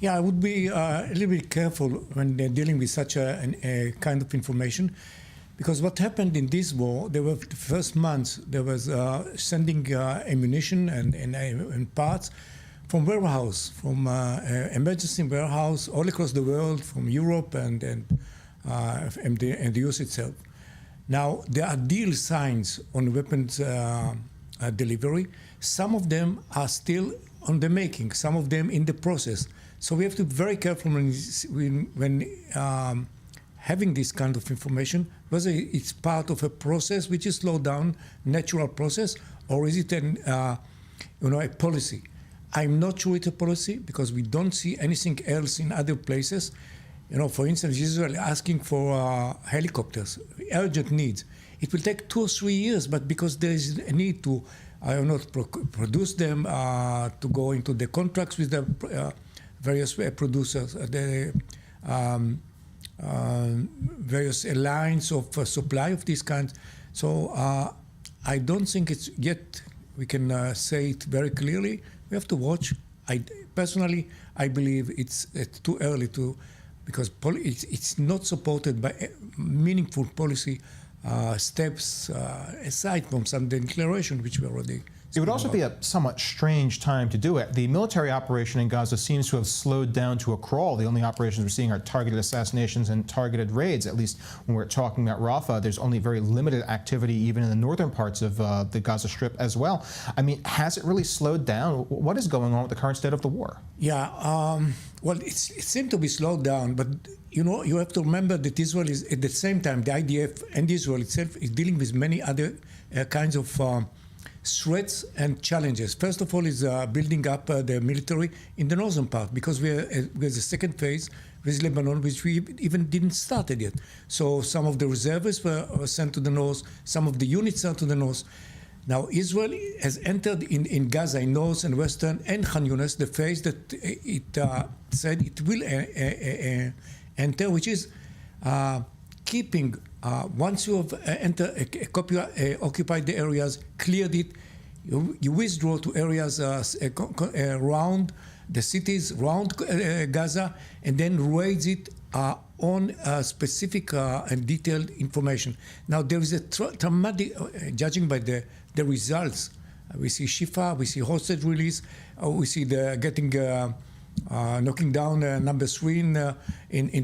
Yeah, I would be a little bit careful when they're dealing with such a kind of information, because what happened in this war, there were the first months, there was sending ammunition and parts from warehouse, from emergency warehouse all across the world, from Europe and the US itself. Now, there are deal signs on weapons delivery. Some of them are still on the making, some of them in the process. So we have to be very careful when having this kind of information, whether it's part of a process which is slowed down, natural process, or is it a policy. I'm not sure it's a policy because we don't see anything else in other places. For instance, Israel asking for helicopters, urgent needs. It will take 2 or 3 years, but because there is a need to, produce them, to go into the contracts with the various producers, the various lines of supply of these kinds. So I don't think it's yet, we can say it very clearly. We have to watch. Personally, I believe it's too early to, because it's not supported by meaningful policy steps aside from some declaration which we already. It would also be a somewhat strange time to do it. The military operation in Gaza seems to have slowed down to a crawl. The only operations we're seeing are targeted assassinations and targeted raids. At least when we're talking about Rafah, there's only very limited activity even in the northern parts of the Gaza Strip as well. I mean, has it really slowed down? What is going on with the current state of the war? Yeah, well, it seemed to be slowed down, but you have to remember that Israel is, at the same time, the IDF and Israel itself is dealing with many other kinds of threats and challenges. First of all is building up the military in the northern part, because we're the second phase with Lebanon, which we even didn't start it yet. So some of the reservists were sent to the north, some of the units are to the north. Now Israel has entered in Gaza, in north and western, and Khan Yunis, the phase that it said it will enter, which is keeping, once you have occupied the areas, cleared it, you withdraw to areas around the cities, around Gaza, and then raise it on specific and detailed information. Now there is a dramatic, judging by the results, we see Shifa, we see hostage release, we see the getting knocking down number 3 in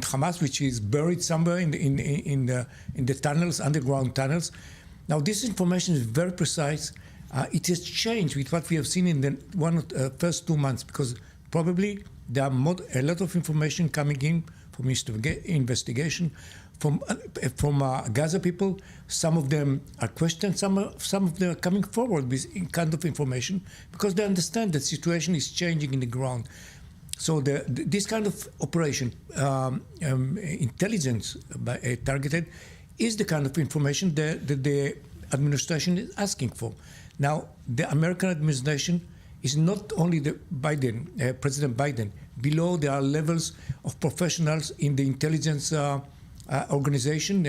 Hamas, which is buried somewhere in the tunnels, underground tunnels. Now this information is very precise. It has changed with what we have seen in the first 2 months, because probably there are a lot of information coming in from investigation, from Gaza people. Some of them are questioned, some of them are coming forward with kind of information because they understand that the situation is changing in the ground. So this kind of operation, intelligence targeted, is the kind of information that the administration is asking for. Now, the American administration is not only the President Biden. Below, there are levels of professionals in the intelligence organization,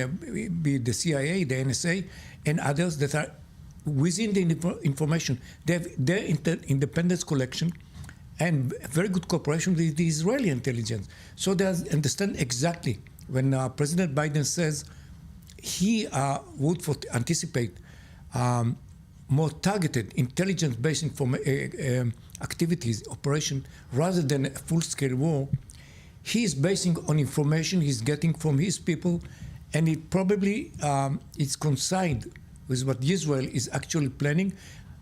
be it the CIA, the NSA, and others that are within the information. They have their independence collection and very good cooperation with the Israeli intelligence. So they understand exactly when President Biden says he would anticipate more targeted intelligence-based activities, operation, rather than a full-scale war. He is basing on information he's getting from his people, and it probably is coincide with what Israel is actually planning,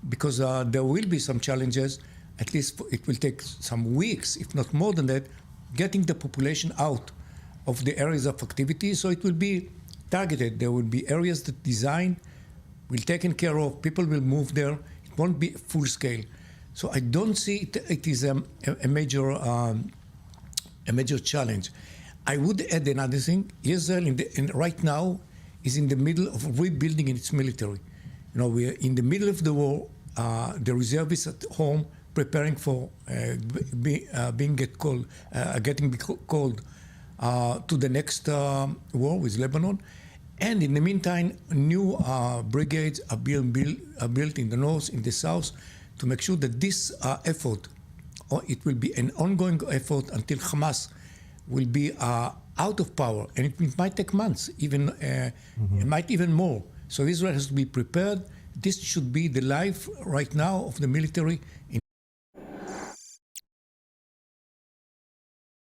because there will be some challenges. At least it will take some weeks, if not more than that, getting the population out of the areas of activity. So it will be targeted. There will be areas that design will be taken care of. People will move there. It won't be full scale. So I don't see it is a major challenge. I would add another thing. Israel right now is in the middle of rebuilding its military. We are in the middle of the war. The reservists at home preparing for getting called to the next war with Lebanon. And in the meantime, new brigades are built in the north, in the south, to make sure that this effort it will be an ongoing effort until Hamas will be out of power, and it might take months, even it might even more. So Israel has to be prepared. This should be the life right now of the military in